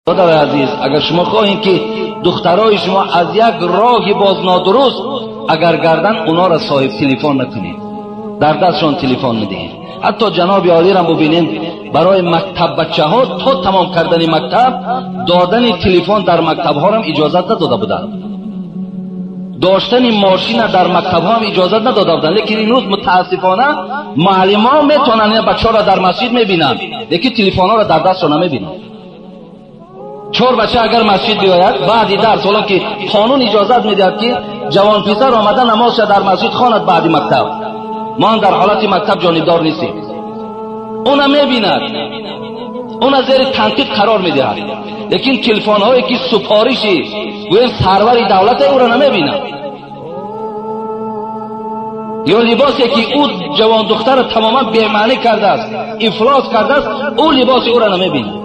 برادر عزیز، اگر شما خواهید که دخترای شما از یک راهی باز نادرست اگر گردن، اونا را صاحب تلفن نکنید، در دستشان تلفن میدهید. حتی جناب عالی را ببینید برای مکتب بچه ها تا تمام کردن مکتب دادن تلفن در مکتب ها را اجازت نداده بودند، داشتن ماشین در مکتب ها هم اجازت نداده بودند. لیکن این روز متاسفانه معلمان میتونن بچه ها را در مسجد میبینند، لیکن تلفن ها را در دستشان نمیبینند. 4 بچه اگر مسجد بیاید بعد درس، حالا که قانون اجازت میدهد که جوان پسر آمده نمازش در مسجد خواند بعد مکتب، ما در حالت مکتب جانبدار نیستیم، اون میبیند، اون زیر تنقیب قرار میدهد. لیکن تلفن هایی که سفارشی گویم سرور دولت او را نمیبیند، یا لباسی که او جوان دختر تماما بی‌معنی کرده است، افلاس کرده است، او لباس او را نمیبیند.